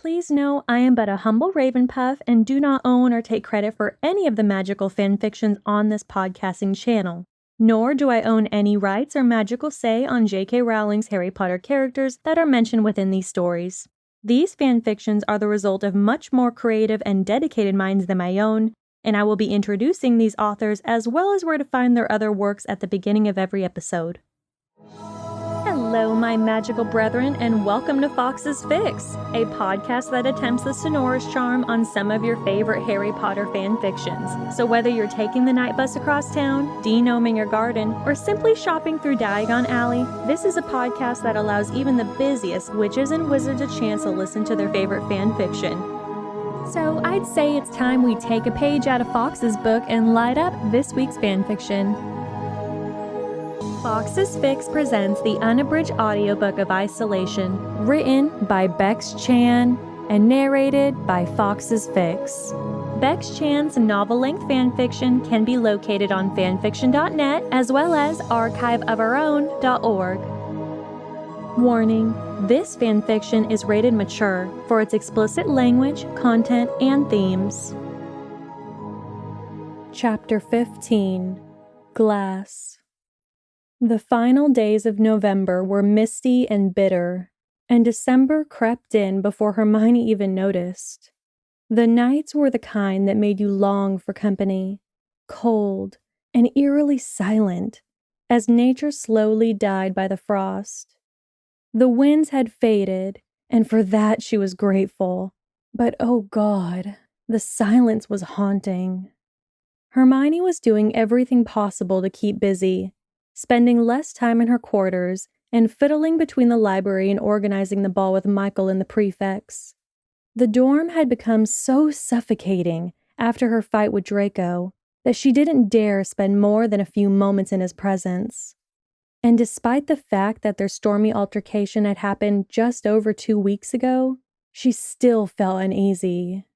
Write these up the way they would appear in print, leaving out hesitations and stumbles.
Please know I am but a humble Ravenpuff and do not own or take credit for any of the magical fanfictions on this podcasting channel. Nor do I own any rights or magical say on J.K. Rowling's Harry Potter characters that are mentioned within these stories. These fanfictions are the result of much more creative and dedicated minds than my own, and I will be introducing these authors as well as where to find their other works at the beginning of every episode. Hello, my magical brethren, and welcome to Fawkes Fics, a podcast that attempts the Sonorous Charm on some of your favorite Harry Potter fanfictions. So whether you're taking the night bus across town, de-gnoming your garden, or simply shopping through Diagon Alley, this is a podcast that allows even the busiest witches and wizards a chance to listen to their favorite fanfiction. So I'd say it's time we take a page out of Fawkes' book and light up this week's fanfiction. Fawkes Fics presents the unabridged audiobook of Isolation, written by Bex-Chan and narrated by Fawkes Fics. Bex-Chan's novel-length fanfiction can be located on fanfiction.net as well as archiveofourown.org. Warning: this fanfiction is rated mature for its explicit language, content, and themes. Chapter 15: Glass. The final days of November were misty and bitter, and December crept in before Hermione even noticed. The nights were the kind that made you long for company, cold and eerily silent, as nature slowly died by the frost. The winds had faded, and for that she was grateful, but oh God, the silence was haunting. Hermione was doing everything possible to keep busy, spending less time in her quarters and fiddling between the library and organizing the ball with Michael and the prefects. The dorm had become so suffocating after her fight with Draco that she didn't dare spend more than a few moments in his presence. And despite the fact that their stormy altercation had happened just over 2 weeks ago, she still felt uneasy.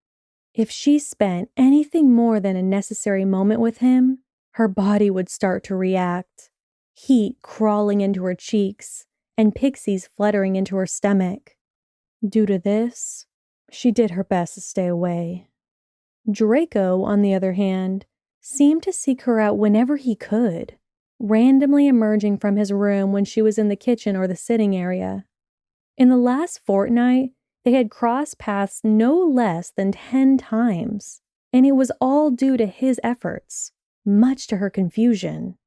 If she spent anything more than a necessary moment with him, her body would start to react. Heat crawling into her cheeks, and pixies fluttering into her stomach. Due to this, she did her best to stay away. Draco, on the other hand, seemed to seek her out whenever he could, randomly emerging from his room when she was in the kitchen or the sitting area. In the last fortnight, they had crossed paths no less than 10 times, and it was all due to his efforts, much to her confusion.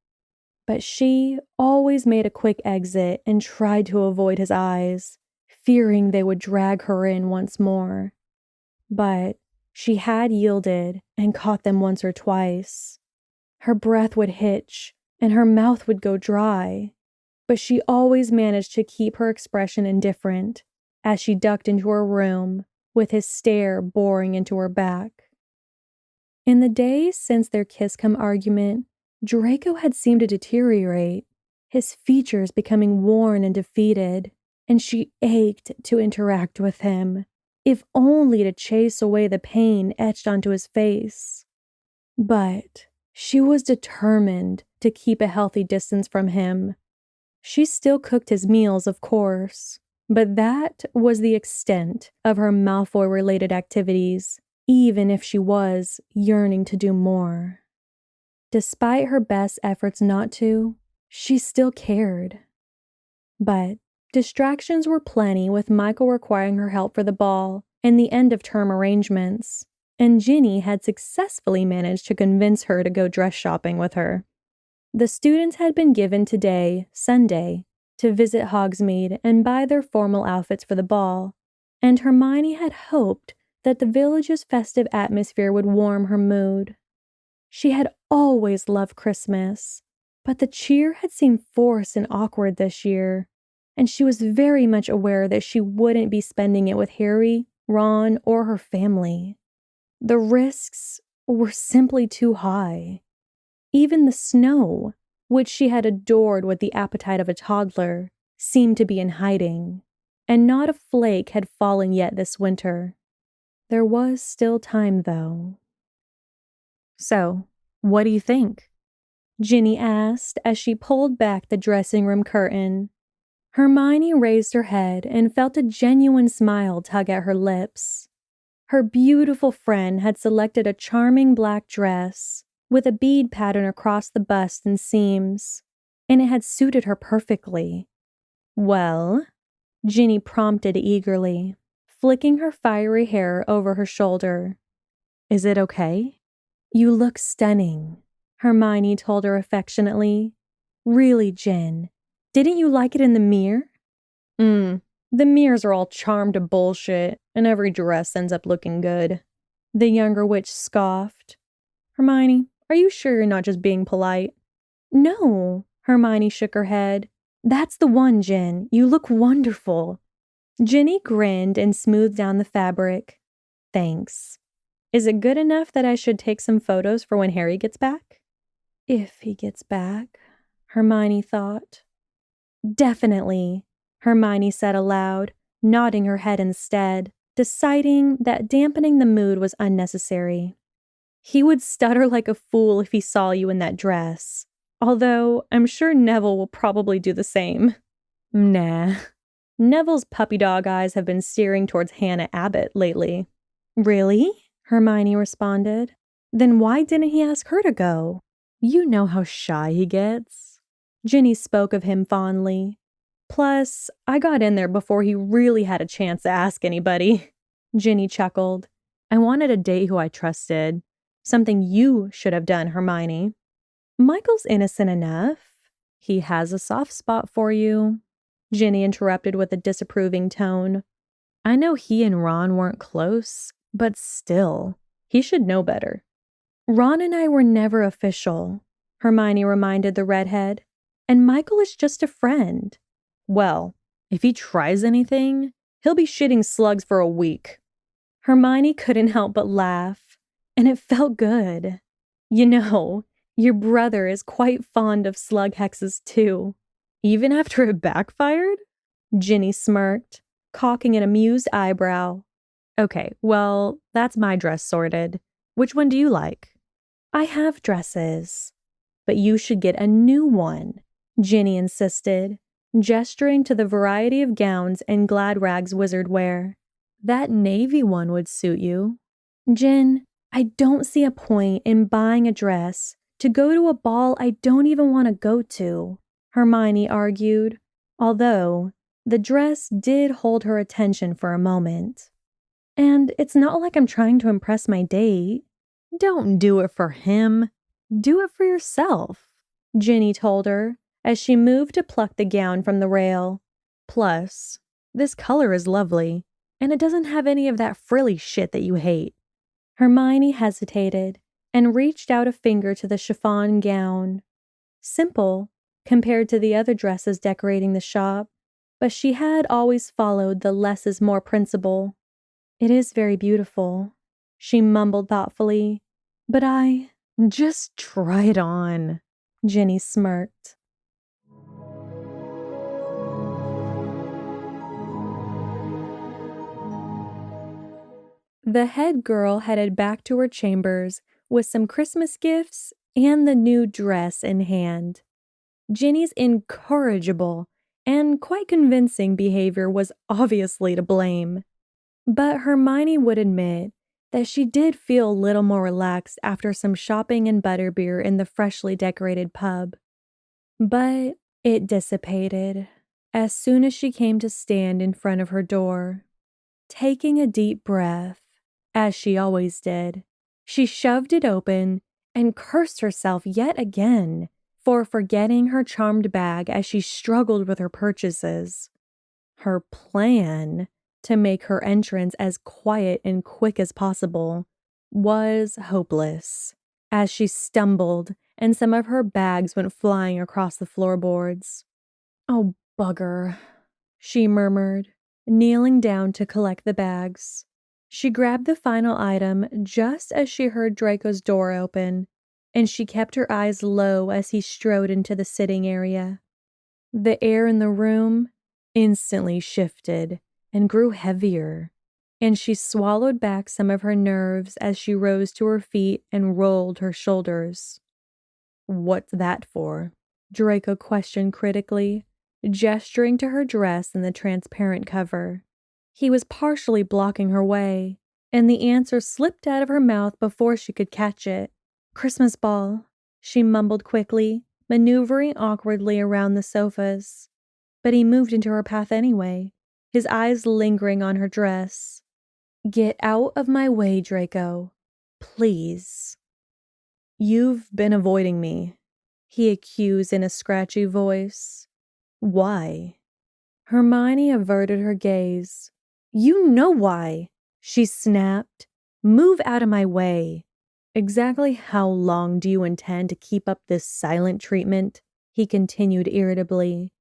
But she always made a quick exit and tried to avoid his eyes, fearing they would drag her in once more. But she had yielded and caught them once or twice. Her breath would hitch and her mouth would go dry, but she always managed to keep her expression indifferent as she ducked into her room with his stare boring into her back. In the days since their kiss-come argument, Draco had seemed to deteriorate, his features becoming worn and defeated, and she ached to interact with him, if only to chase away the pain etched onto his face. But she was determined to keep a healthy distance from him. She still cooked his meals, of course, but that was the extent of her Malfoy-related activities, even if she was yearning to do more. Despite her best efforts not to, she still cared. But distractions were plenty, with Michael requiring her help for the ball and the end-of-term arrangements, and Ginny had successfully managed to convince her to go dress shopping with her. The students had been given today, Sunday, to visit Hogsmeade and buy their formal outfits for the ball, and Hermione had hoped that the village's festive atmosphere would warm her mood. She had always loved Christmas, but the cheer had seemed forced and awkward this year, and she was very much aware that she wouldn't be spending it with Harry, Ron, or her family. The risks were simply too high. Even the snow, which she had adored with the appetite of a toddler, seemed to be in hiding, and not a flake had fallen yet this winter. There was still time, though. "So, what do you think?" Ginny asked as she pulled back the dressing room curtain. Hermione raised her head and felt a genuine smile tug at her lips. Her beautiful friend had selected a charming black dress with a bead pattern across the bust and seams, and it had suited her perfectly. "Well?" Ginny prompted eagerly, flicking her fiery hair over her shoulder. "Is it okay?" "You look stunning," Hermione told her affectionately. "Really, Gin, didn't you like it in the mirror?" The mirrors are all charmed bullshit, and every dress ends up looking good," the younger witch scoffed. "Hermione, are you sure you're not just being polite?" "No," Hermione shook her head. "That's the one, Gin. You look wonderful." Ginny grinned and smoothed down the fabric. "Thanks. Is it good enough that I should take some photos for when Harry gets back?" "If he gets back," Hermione thought. "Definitely," Hermione said aloud, nodding her head instead, deciding that dampening the mood was unnecessary. "He would stutter like a fool if he saw you in that dress. Although, I'm sure Neville will probably do the same." "Nah. Neville's puppy dog eyes have been steering towards Hannah Abbott lately." "Really?" Hermione responded. "Then why didn't he ask her to go?" "You know how shy he gets." Ginny spoke of him fondly. "Plus, I got in there before he really had a chance to ask anybody." Ginny chuckled. "I wanted to date who I trusted. Something you should have done, Hermione." "Michael's innocent enough. He has a soft spot for you," Ginny interrupted with a disapproving tone. "I know he and Ron weren't close, but still, he should know better." "Ron and I were never official," Hermione reminded the redhead. "And Michael is just a friend." "Well, if he tries anything, he'll be shitting slugs for a week." Hermione couldn't help but laugh, and it felt good. "You know, your brother is quite fond of slug hexes too." "Even after it backfired?" Ginny smirked, cocking an amused eyebrow. "Okay, well, that's my dress sorted. Which one do you like?" "I have dresses." "But you should get a new one," Ginny insisted, gesturing to the variety of gowns and glad rags wizard wear. "That navy one would suit you." "Gin, I don't see a point in buying a dress to go to a ball I don't even want to go to," Hermione argued, although the dress did hold her attention for a moment. "And it's not like I'm trying to impress my date." "Don't do it for him. Do it for yourself," Ginny told her as she moved to pluck the gown from the rail. "Plus, this color is lovely, and it doesn't have any of that frilly shit that you hate." Hermione hesitated and reached out a finger to the chiffon gown. Simple compared to the other dresses decorating the shop, but she had always followed the less is more principle. "It is very beautiful," she mumbled thoughtfully, "but I—" "Just try it on," Ginny smirked. The head girl headed back to her chambers with some Christmas gifts and the new dress in hand. Ginny's incorrigible and quite convincing behavior was obviously to blame. But Hermione would admit that she did feel a little more relaxed after some shopping and butterbeer in the freshly decorated pub. But it dissipated as soon as she came to stand in front of her door. Taking a deep breath, as she always did, she shoved it open and cursed herself yet again for forgetting her charmed bag as she struggled with her purchases. Her plan to make her entrance as quiet and quick as possible was hopeless, as she stumbled and some of her bags went flying across the floorboards. "Oh, bugger," she murmured, kneeling down to collect the bags. She grabbed the final item just as she heard Draco's door open, and she kept her eyes low as he strode into the sitting area. The air in the room instantly shifted and grew heavier, and she swallowed back some of her nerves as she rose to her feet and rolled her shoulders. "What's that for?" Draco questioned critically, gesturing to her dress and the transparent cover. He was partially blocking her way, and the answer slipped out of her mouth before she could catch it. "Christmas ball," she mumbled quickly, maneuvering awkwardly around the sofas. But he moved into her path anyway, his eyes lingering on her dress. "Get out of my way, Draco. Please." "You've been avoiding me," he accused in a scratchy voice. "Why?" Hermione averted her gaze. "You know why," she snapped. "Move out of my way." "Exactly how long do you intend to keep up this silent treatment?" he continued irritably.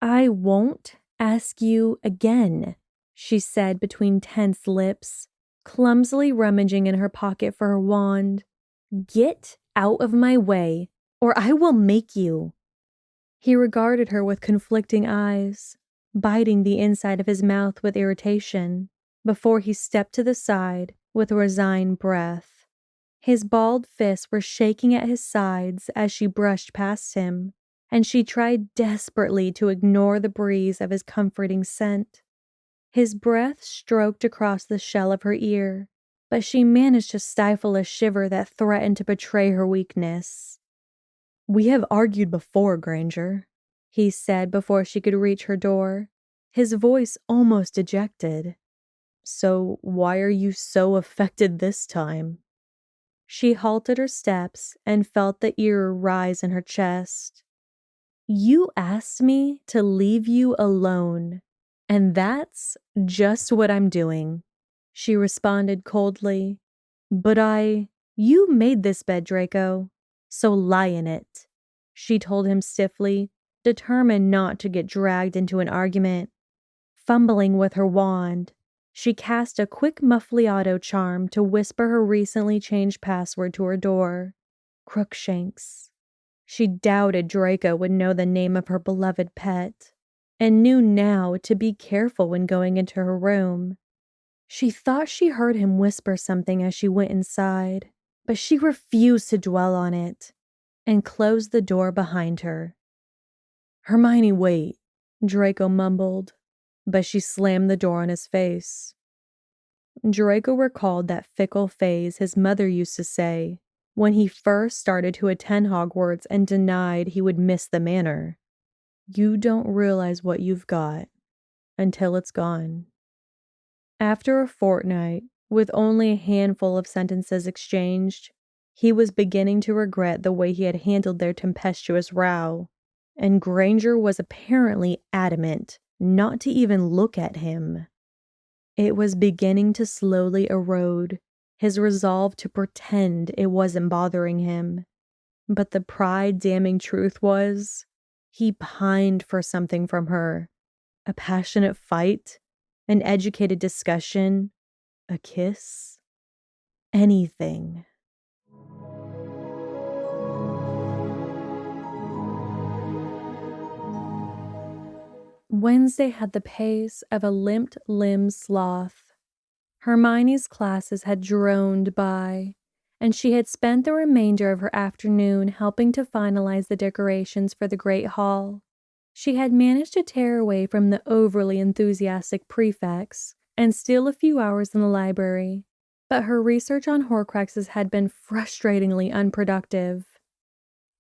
"I won't ask you again," she said between tense lips, clumsily rummaging in her pocket for her wand. "Get out of my way, or I will make you." He regarded her with conflicting eyes, biting the inside of his mouth with irritation, before he stepped to the side with a resigned breath. His balled fists were shaking at his sides as she brushed past him, and she tried desperately to ignore the breeze of his comforting scent. His breath stroked across the shell of her ear, but she managed to stifle a shiver that threatened to betray her weakness. "We have argued before, Granger," he said before she could reach her door, his voice almost dejected. "So why are you so affected this time?" She halted her steps and felt the ear rise in her chest. "You asked me to leave you alone, and that's just what I'm doing," she responded coldly. "But you made this bed, Draco, so lie in it," she told him stiffly, determined not to get dragged into an argument. Fumbling with her wand, she cast a quick muffly auto charm to whisper her recently changed password to her door. Crookshanks. She doubted Draco would know the name of her beloved pet, and knew now to be careful when going into her room. She thought she heard him whisper something as she went inside, but she refused to dwell on it, and closed the door behind her. "Hermione, wait," Draco mumbled, but she slammed the door on his face. Draco recalled that fickle phase his mother used to say when he first started to attend Hogwarts and denied he would miss the manor. "You don't realize what you've got until it's gone." After a fortnight, with only a handful of sentences exchanged, he was beginning to regret the way he had handled their tempestuous row, and Granger was apparently adamant not to even look at him. It was beginning to slowly erode his resolve to pretend it wasn't bothering him. But the pride-damning truth was, he pined for something from her. A passionate fight, an educated discussion, a kiss, anything. Wednesday had the pace of a limp-limbed sloth. Hermione's classes had droned by, and she had spent the remainder of her afternoon helping to finalize the decorations for the Great Hall. She had managed to tear away from the overly enthusiastic prefects and steal a few hours in the library, but her research on Horcruxes had been frustratingly unproductive.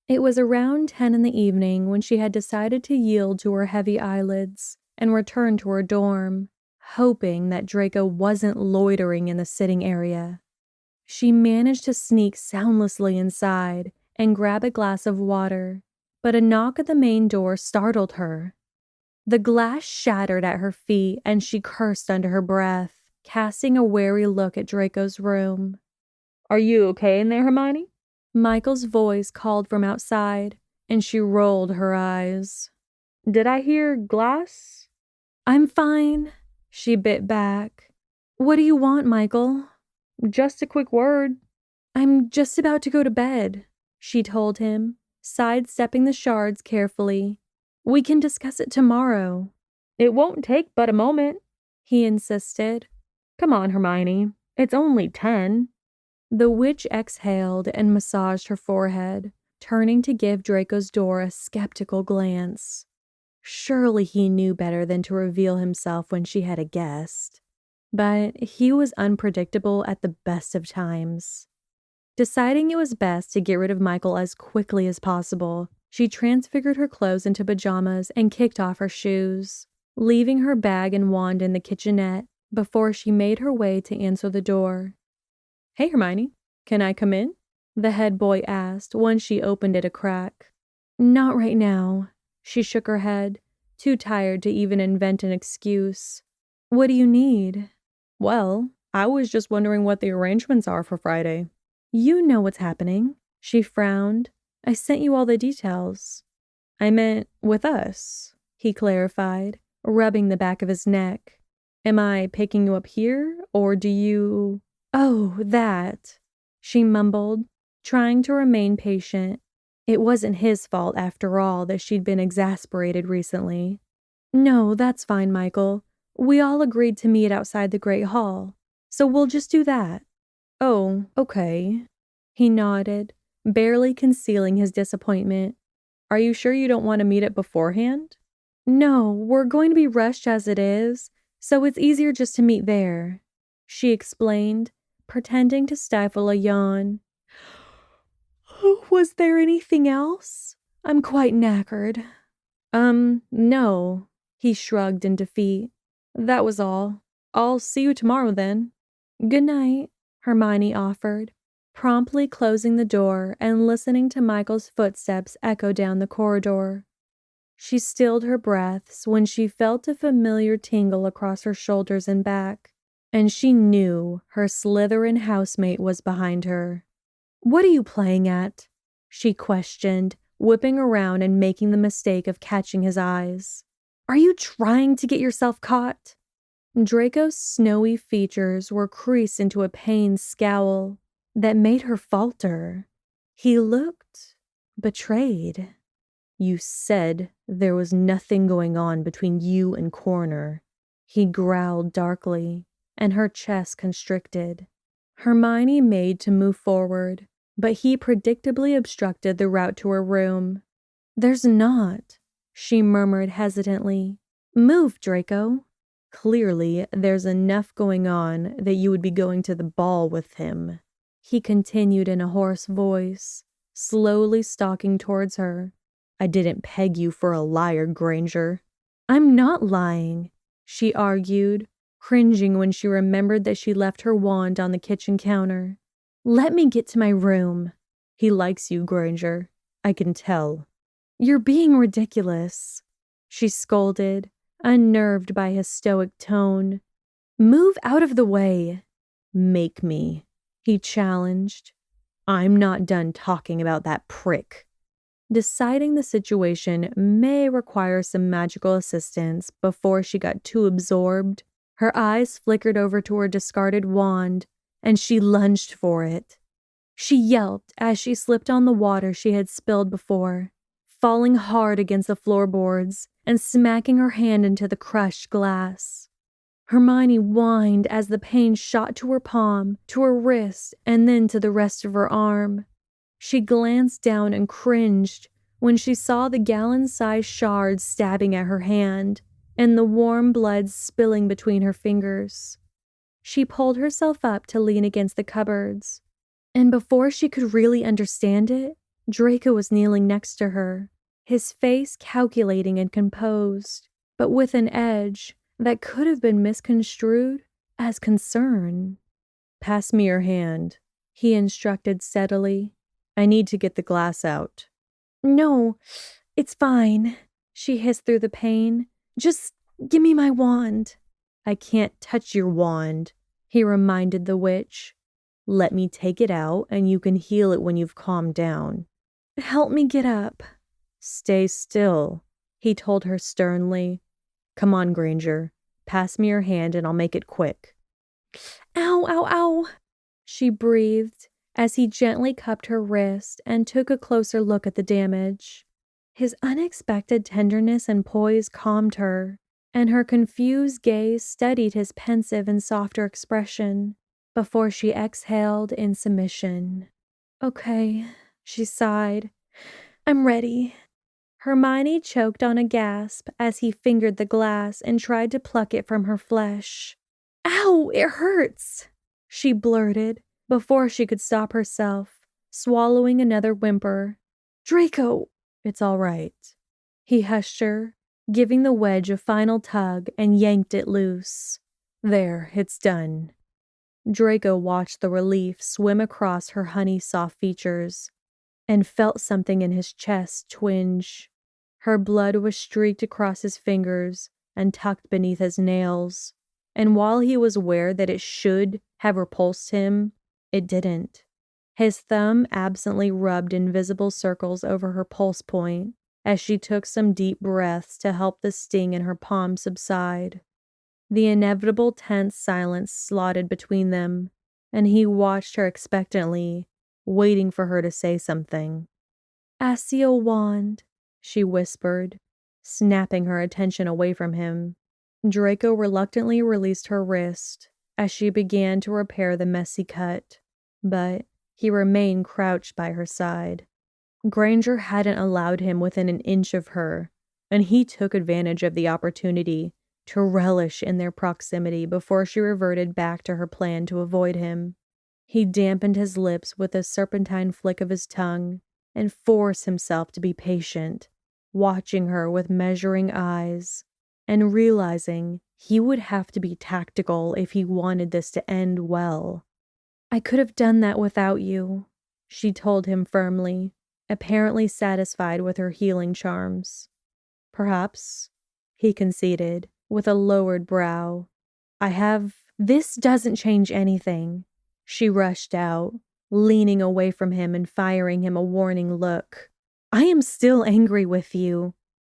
It was around 10 in the evening when she had decided to yield to her heavy eyelids and return to her dorm, hoping that Draco wasn't loitering in the sitting area. She managed to sneak soundlessly inside and grab a glass of water, but a knock at the main door startled her. The glass shattered at her feet and she cursed under her breath, casting a wary look at Draco's room. "Are you okay in there, Hermione?" Michael's voice called from outside, and she rolled her eyes. "Did I hear glass?" "I'm fine," she bit back. "What do you want, Michael?" "Just a quick word." "I'm just about to go to bed," she told him, sidestepping the shards carefully. "We can discuss it tomorrow." "It won't take but a moment," he insisted. "Come on, Hermione. It's only 10. The witch exhaled and massaged her forehead, turning to give Draco's door a skeptical glance. Surely he knew better than to reveal himself when she had a guest. But he was unpredictable at the best of times. Deciding it was best to get rid of Michael as quickly as possible, she transfigured her clothes into pajamas and kicked off her shoes, leaving her bag and wand in the kitchenette before she made her way to answer the door. "Hey, Hermione, can I come in?" the head boy asked once she opened it a crack. "Not right now." She shook her head, too tired to even invent an excuse. "What do you need?" "Well, I was just wondering what the arrangements are for Friday." "You know what's happening." She frowned. "I sent you all the details." "I meant with us," he clarified, rubbing the back of his neck. "Am I picking you up here, or do you—" "Oh, that," she mumbled, trying to remain patient. It wasn't his fault, after all, that she'd been exasperated recently. "No, that's fine, Michael. We all agreed to meet outside the Great Hall, so we'll just do that." "Oh, okay." He nodded, barely concealing his disappointment. "Are you sure you don't want to meet it beforehand?" "No, we're going to be rushed as it is, so it's easier just to meet there," she explained, pretending to stifle a yawn. "Was there anything else? I'm quite knackered." No." He shrugged in defeat. "That was all. I'll see you tomorrow then." "Good night," Hermione offered, promptly closing the door and listening to Michael's footsteps echo down the corridor. She stilled her breaths when she felt a familiar tingle across her shoulders and back, and she knew her Slytherin housemate was behind her. "What are you playing at?" she questioned, whipping around and making the mistake of catching his eyes. "Are you trying to get yourself caught?" Draco's snowy features were creased into a pained scowl that made her falter. He looked betrayed. "You said there was nothing going on between you and Corner," he growled darkly, and her chest constricted. Hermione made to move forward, but he predictably obstructed the route to her room. "There's not," she murmured hesitantly. "Move, Draco." "Clearly, there's enough going on that you would be going to the ball with him," he continued in a hoarse voice, slowly stalking towards her. "I didn't peg you for a liar, Granger." "I'm not lying," she argued, cringing when she remembered that she left her wand on the kitchen counter. "Let me get to my room." "He likes you, Granger. I can tell." "You're being ridiculous," she scolded, unnerved by his stoic tone. "Move out of the way." "Make me," he challenged. "I'm not done talking about that prick." Deciding the situation may require some magical assistance before she got too absorbed, her eyes flickered over to her discarded wand, and she lunged for it. She yelped as she slipped on the water she had spilled before, falling hard against the floorboards and smacking her hand into the crushed glass. Hermione whined as the pain shot to her palm, to her wrist, and then to the rest of her arm. She glanced down and cringed when she saw the gallon-sized shards stabbing at her hand and the warm blood spilling between her fingers. She pulled herself up to lean against the cupboards, and before she could really understand it, Draco was kneeling next to her, his face calculating and composed, but with an edge that could have been misconstrued as concern. "Pass me your hand," he instructed steadily. "I need to get the glass out." "No, it's fine," she hissed through the pain. "Just give me my wand." "I can't touch your wand," he reminded the witch. "Let me take it out and you can heal it when you've calmed down." "Help me get up." "Stay still," he told her sternly. "Come on, Granger. Pass me your hand and I'll make it quick." "Ow, ow, ow," she breathed as he gently cupped her wrist and took a closer look at the damage. His unexpected tenderness and poise calmed her, and her confused gaze studied his pensive and softer expression before she exhaled in submission. "Okay," she sighed. "I'm ready." Hermione choked on a gasp as he fingered the glass and tried to pluck it from her flesh. "Ow, it hurts," she blurted before she could stop herself, swallowing another whimper. "Draco, it's all right." He hushed her, giving the wedge a final tug and yanked it loose. "There, it's done." Draco watched the relief swim across her honey-soft features and felt something in his chest twinge. Her blood was streaked across his fingers and tucked beneath his nails, and while he was aware that it should have repulsed him, it didn't. His thumb absently rubbed invisible circles over her pulse point as she took some deep breaths to help the sting in her palm subside. The inevitable tense silence slotted between them, and he watched her expectantly, waiting for her to say something. "Accio wand," she whispered, snapping her attention away from him. Draco reluctantly released her wrist as she began to repair the messy cut, but he remained crouched by her side. Granger hadn't allowed him within an inch of her, and he took advantage of the opportunity to relish in their proximity before she reverted back to her plan to avoid him. He dampened his lips with a serpentine flick of his tongue and forced himself to be patient, watching her with measuring eyes and realizing he would have to be tactical if he wanted this to end well. "I could have done that without you," she told him firmly, apparently satisfied with her healing charms. "Perhaps," he conceded, with a lowered brow. "This doesn't change anything," she rushed out, leaning away from him and firing him a warning look. "I am still angry with you."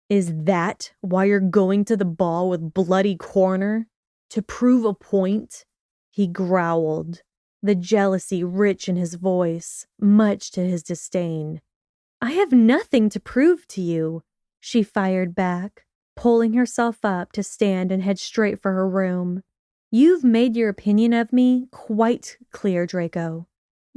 "Is that why you're going to the ball with Bloody Corner? To prove a point?" he growled, the jealousy rich in his voice, much to his disdain. "I have nothing to prove to you," she fired back, pulling herself up to stand and head straight for her room. "You've made your opinion of me quite clear, Draco."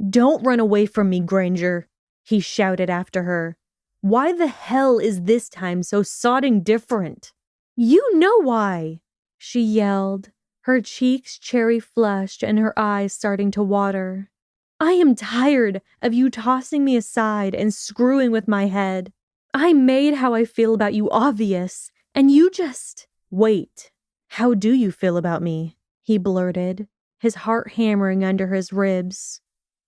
"Don't run away from me, Granger," he shouted after her. "Why the hell is this time so sodding different?" "You know why," she yelled, her cheeks cherry flushed and her eyes starting to water. "I am tired of you tossing me aside and screwing with my head. I made how I feel about you obvious, and you just—" "Wait, how do you feel about me?" he blurted, his heart hammering under his ribs.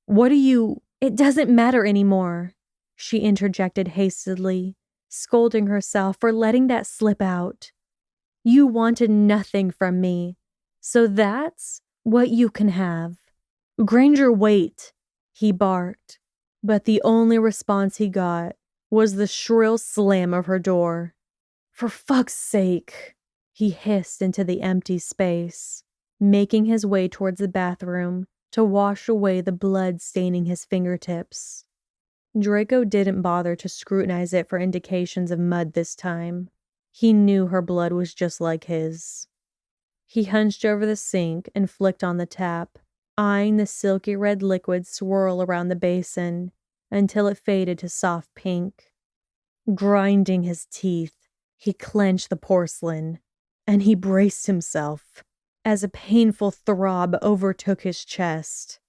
"What do you—" "It doesn't matter anymore," she interjected hastily, scolding herself for letting that slip out. "You wanted nothing from me, so that's what you can have." "Granger, wait," he barked, but the only response he got was the shrill slam of her door. "For fuck's sake," he hissed into the empty space, making his way towards the bathroom to wash away the blood staining his fingertips. Draco didn't bother to scrutinize it for indications of mud this time. He knew her blood was just like his. He hunched over the sink and flicked on the tap, eyeing the silky red liquid swirl around the basin until it faded to soft pink. Grinding his teeth, he clenched the porcelain, and he braced himself as a painful throb overtook his chest.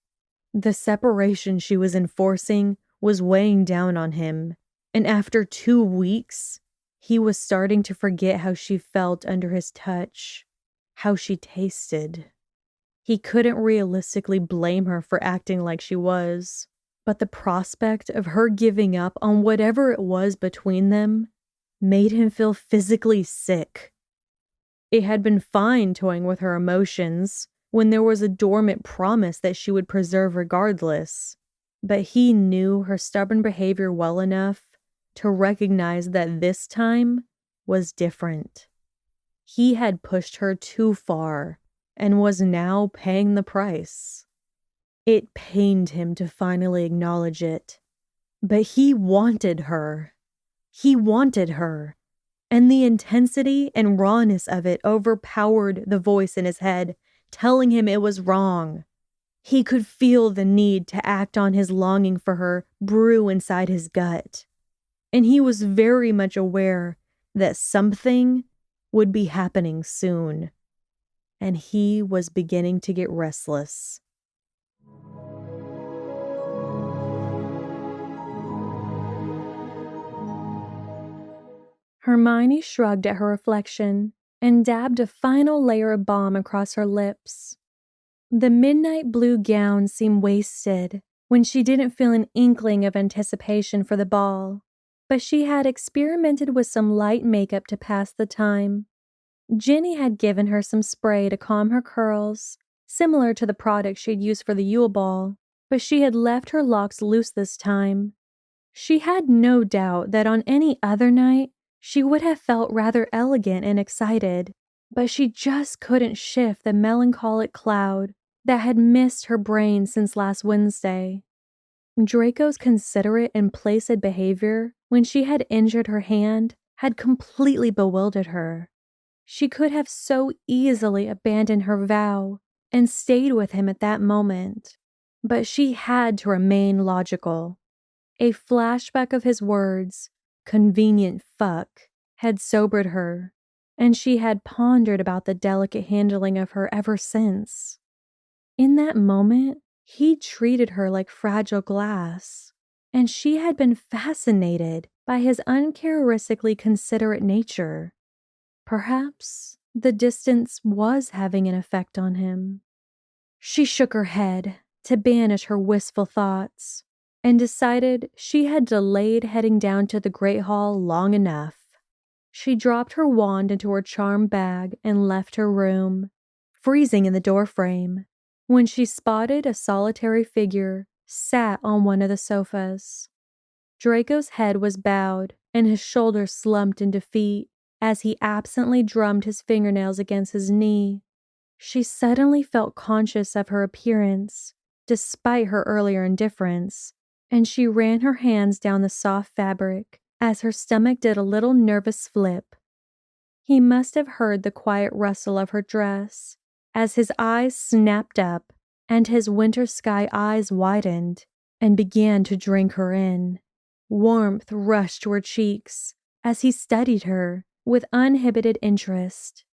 The separation she was enforcing was weighing down on him, and after 2 weeks, he was starting to forget how she felt under his touch, how she tasted. He couldn't realistically blame her for acting like she was, but the prospect of her giving up on whatever it was between them made him feel physically sick. It had been fine toying with her emotions when there was a dormant promise that she would preserve regardless, but he knew her stubborn behavior well enough to recognize that this time was different. He had pushed her too far and was now paying the price. It pained him to finally acknowledge it, but he wanted her. He wanted her, and the intensity and rawness of it overpowered the voice in his head telling him it was wrong. He could feel the need to act on his longing for her brew inside his gut. and he was very much aware that something would be happening soon, and he was beginning to get restless. Hermione shrugged at her reflection and dabbed a final layer of balm across her lips. The midnight blue gown seemed wasted when she didn't feel an inkling of anticipation for the ball, but she had experimented with some light makeup to pass the time. Ginny had given her some spray to calm her curls, similar to the product she'd used for the Yule Ball, but she had left her locks loose this time. She had no doubt that on any other night, she would have felt rather elegant and excited, but she just couldn't shift the melancholic cloud that had missed her brain since last Wednesday. Draco's considerate and placid behavior when she had injured her hand had completely bewildered her. She could have so easily abandoned her vow and stayed with him at that moment, but she had to remain logical. A flashback of his words, "convenient fuck," had sobered her, and she had pondered about the delicate handling of her ever since. In that moment, he treated her like fragile glass, and she had been fascinated by his uncharacteristically considerate nature. Perhaps the distance was having an effect on him. She shook her head to banish her wistful thoughts and decided she had delayed heading down to the Great Hall long enough. She dropped her wand into her charm bag and left her room, freezing in the doorframe, when she spotted a solitary figure sat on one of the sofas. Draco's head was bowed and his shoulders slumped in defeat as he absently drummed his fingernails against his knee. She suddenly felt conscious of her appearance, despite her earlier indifference, and she ran her hands down the soft fabric as her stomach did a little nervous flip. He must have heard the quiet rustle of her dress as his eyes snapped up and his winter sky eyes widened and began to drink her in. Warmth rushed to her cheeks as he studied her with uninhibited interest.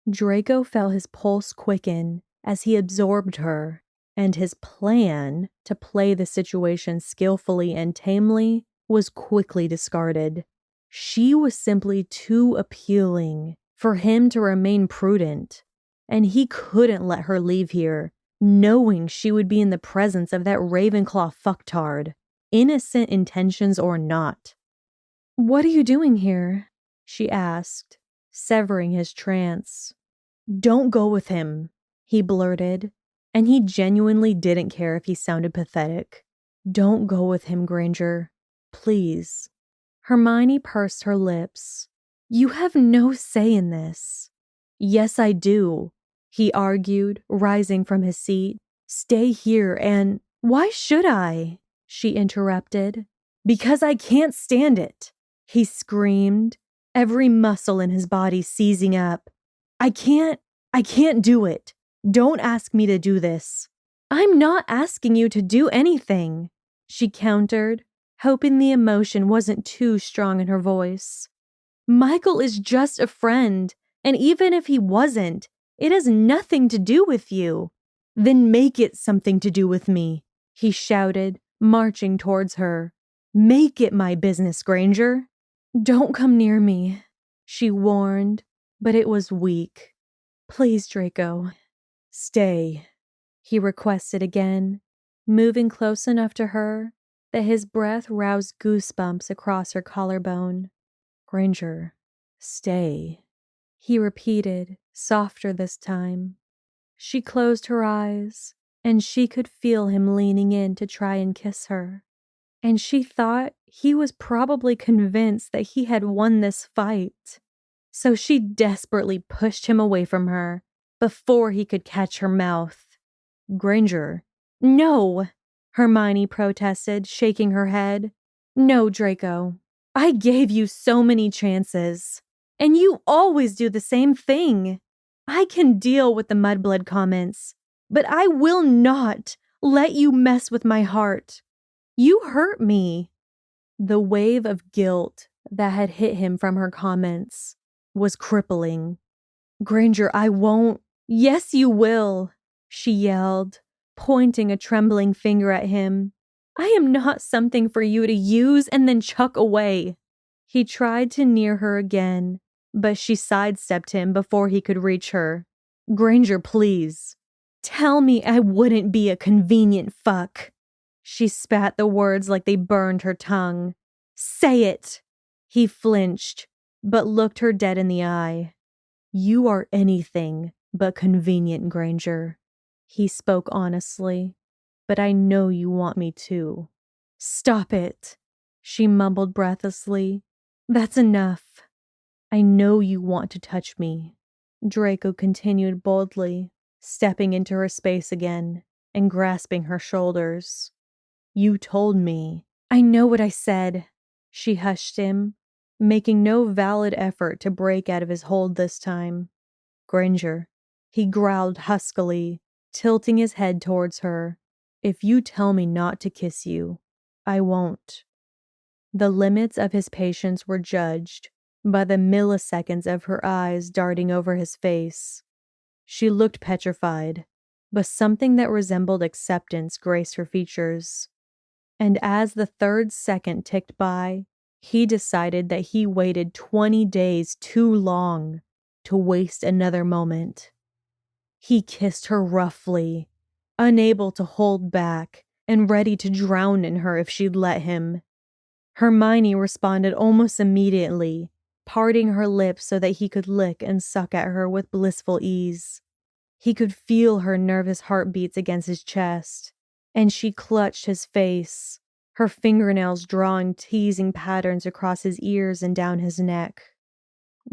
Draco felt his pulse quicken as he absorbed her, and his plan to play the situation skillfully and tamely was quickly discarded. She was simply too appealing for him to remain prudent, and he couldn't let her leave here, knowing she would be in the presence of that Ravenclaw fucktard, innocent intentions or not. "What are you doing here?" she asked, severing his trance. "Don't go with him," he blurted, and he genuinely didn't care if he sounded pathetic. "Don't go with him, Granger. Please." Hermione pursed her lips. "You have no say in this." "Yes, I do," he argued, rising from his seat. "Stay here and—" "Why should I?" she interrupted. "Because I can't stand it," he screamed, every muscle in his body seizing up. I can't do it. Don't ask me to do this." "I'm not asking you to do anything," she countered, hoping the emotion wasn't too strong in her voice. "Michael is just a friend, and even if he wasn't, it has nothing to do with you." "Then make it something to do with me," he shouted, marching towards her. "Make it my business, Granger." "Don't come near me," she warned, but it was weak. "Please, Draco." "Stay," he requested again, moving close enough to her that his breath roused goosebumps across her collarbone. "Granger, stay," he repeated, softer this time. She closed her eyes, and she could feel him leaning in to try and kiss her. And she thought he was probably convinced that he had won this fight. So she desperately pushed him away from her before he could catch her mouth. "Granger." "No," Hermione protested, shaking her head. "No, Draco. I gave you so many chances, and you always do the same thing. I can deal with the mudblood comments, but I will not let you mess with my heart. You hurt me." The wave of guilt that had hit him from her comments was crippling. "Granger, I won't." "Yes, you will," she yelled, pointing a trembling finger at him. "I am not something for you to use and then chuck away." He tried to near her again, but she sidestepped him before he could reach her. "Granger, please. Tell me I wouldn't be a convenient fuck." She spat the words like they burned her tongue. "Say it!" He flinched, but looked her dead in the eye. "You are anything but convenient, Granger." He spoke honestly, "but I know you want me to." "Stop it," she mumbled breathlessly. "That's enough." "I know you want to touch me," Draco continued boldly, stepping into her space again and grasping her shoulders. "You told me." "I know what I said." She hushed him, making no valid effort to break out of his hold this time. "Granger," he growled huskily, tilting his head towards her, "if you tell me not to kiss you, I won't." The limits of his patience were judged by the milliseconds of her eyes darting over his face. She looked petrified, but something that resembled acceptance graced her features. And as the third second ticked by, he decided that he waited 20 days too long to waste another moment. He kissed her roughly, unable to hold back and ready to drown in her if she'd let him. Hermione responded almost immediately, parting her lips so that he could lick and suck at her with blissful ease. He could feel her nervous heartbeats against his chest, and she clutched his face, her fingernails drawing teasing patterns across his ears and down his neck.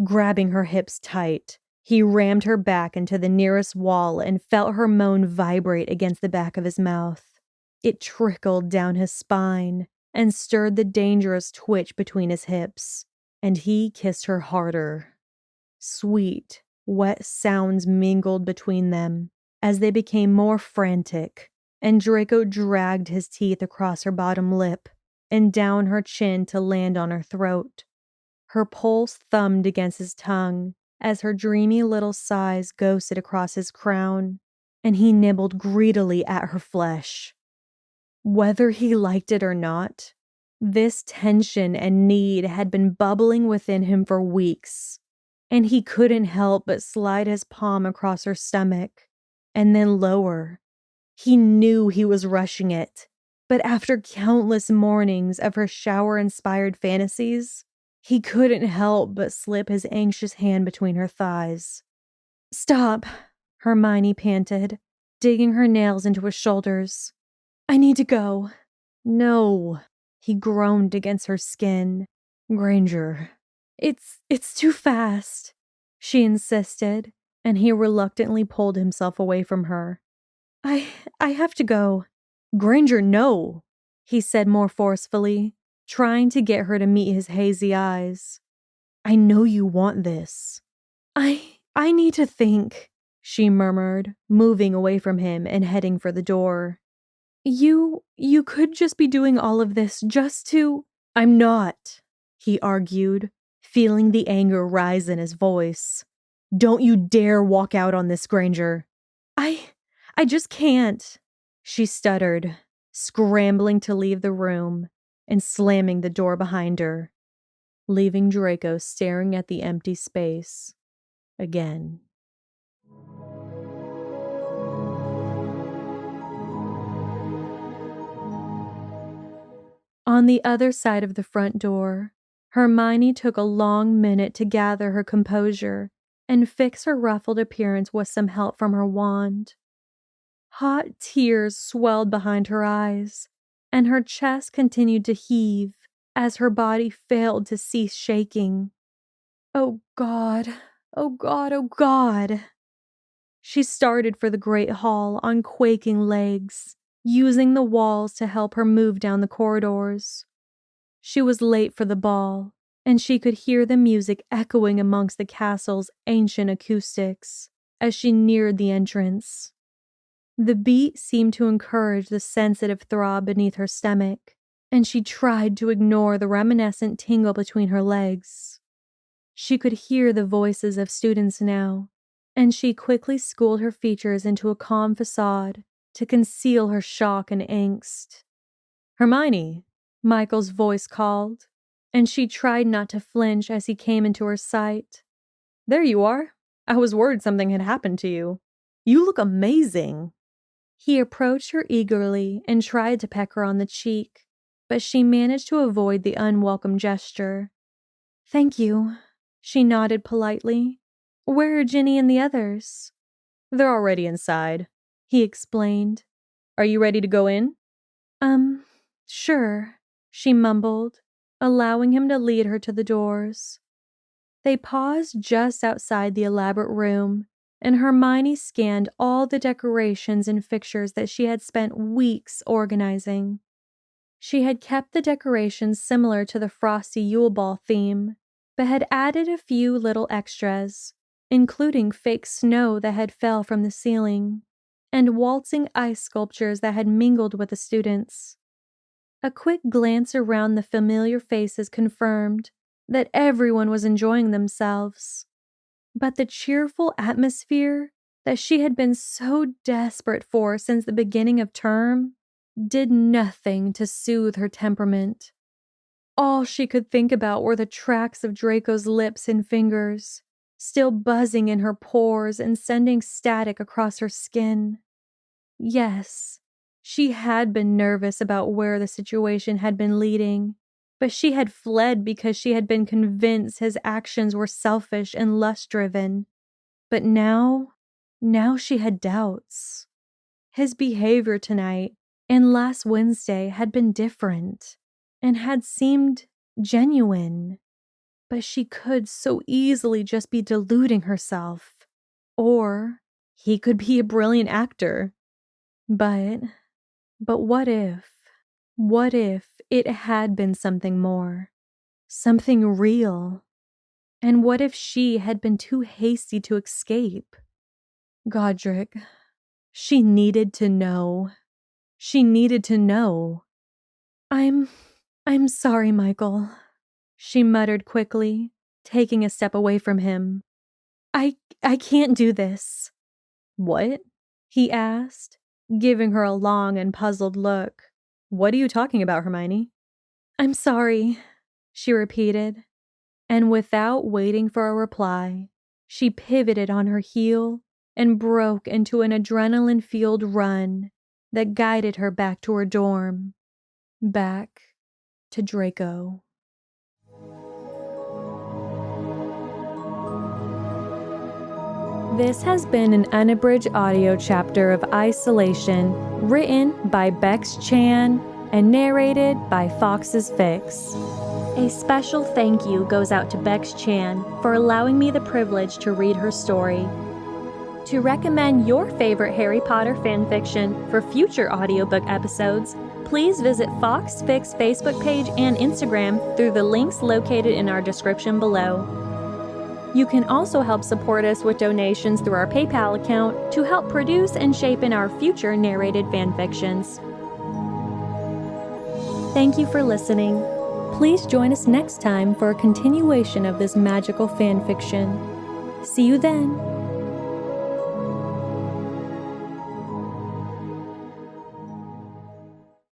Grabbing her hips tight, he rammed her back into the nearest wall and felt her moan vibrate against the back of his mouth. It trickled down his spine and stirred the dangerous twitch between his hips, and he kissed her harder. Sweet, wet sounds mingled between them as they became more frantic, and Draco dragged his teeth across her bottom lip and down her chin to land on her throat. Her pulse thumbed against his tongue as her dreamy little sighs ghosted across his crown, and he nibbled greedily at her flesh. Whether he liked it or not, this tension and need had been bubbling within him for weeks, and he couldn't help but slide his palm across her stomach, and then lower. He knew he was rushing it, but after countless mornings of her shower-inspired fantasies, he couldn't help but slip his anxious hand between her thighs. "Stop," Hermione panted, digging her nails into his shoulders. "I need to go." "No," he groaned against her skin. "Granger." It's too fast," she insisted, and he reluctantly pulled himself away from her. I have to go." "Granger, no," he said more forcefully, trying to get her to meet his hazy eyes. "I know you want this." I need to think," she murmured, moving away from him and heading for the door. You could just be doing all of this just to—" "I'm not," he argued, feeling the anger rise in his voice. "Don't you dare walk out on this, Granger." I just can't," she stuttered, scrambling to leave the room and slamming the door behind her, leaving Draco staring at the empty space again. On the other side of the front door, Hermione took a long minute to gather her composure and fix her ruffled appearance with some help from her wand. Hot tears swelled behind her eyes, and her chest continued to heave as her body failed to cease shaking. "Oh God, oh God, oh God!" She started for the great hall on quaking legs, using the walls to help her move down the corridors. She was late for the ball, and she could hear the music echoing amongst the castle's ancient acoustics as she neared the entrance. The beat seemed to encourage the sensitive throb beneath her stomach, and she tried to ignore the reminiscent tingle between her legs. She could hear the voices of students now, and she quickly schooled her features into a calm facade to conceal her shock and angst. "Hermione," Michael's voice called, and she tried not to flinch as he came into her sight. "There you are. I was worried something had happened to you. You look amazing." He approached her eagerly and tried to peck her on the cheek, but she managed to avoid the unwelcome gesture. "Thank you," she nodded politely. "Where are Ginny and the others?" "They're already inside," he explained. "Are you ready to go in?" Sure," she mumbled, allowing him to lead her to the doors. They paused just outside the elaborate room, and Hermione scanned all the decorations and fixtures that she had spent weeks organizing. She had kept the decorations similar to the frosty Yule Ball theme, but had added a few little extras, including fake snow that had fell from the ceiling, and waltzing ice sculptures that had mingled with the students. A quick glance around the familiar faces confirmed that everyone was enjoying themselves. But the cheerful atmosphere that she had been so desperate for since the beginning of term did nothing to soothe her temperament. All she could think about were the tracks of Draco's lips and fingers, still buzzing in her pores and sending static across her skin. Yes, she had been nervous about where the situation had been leading, but she had fled because she had been convinced his actions were selfish and lust-driven. But now she had doubts. His behavior tonight and last Wednesday had been different and had seemed genuine. But she could so easily just be deluding herself. Or he could be a brilliant actor. But what if it had been something more? Something real? And what if she had been too hasty to escape? Godric, she needed to know. She needed to know. I'm sorry, Michael," she muttered quickly, taking a step away from him. I can't do this." "What?" he asked, giving her a long and puzzled look. "What are you talking about, Hermione?" "I'm sorry," she repeated, and without waiting for a reply, she pivoted on her heel and broke into an adrenaline-fueled run that guided her back to her dorm, back to Draco. This has been an unabridged audio chapter of Isolation, written by Bex-Chan and narrated by Fawkes Fics. A special thank you goes out to Bex-Chan for allowing me the privilege to read her story. To recommend your favorite Harry Potter fanfiction for future audiobook episodes, please visit Fawkes Fics Facebook page and Instagram through the links located in our description below. You can also help support us with donations through our PayPal account to help produce and shape in our future narrated fanfictions. Thank you for listening. Please join us next time for a continuation of this magical fanfiction. See you then!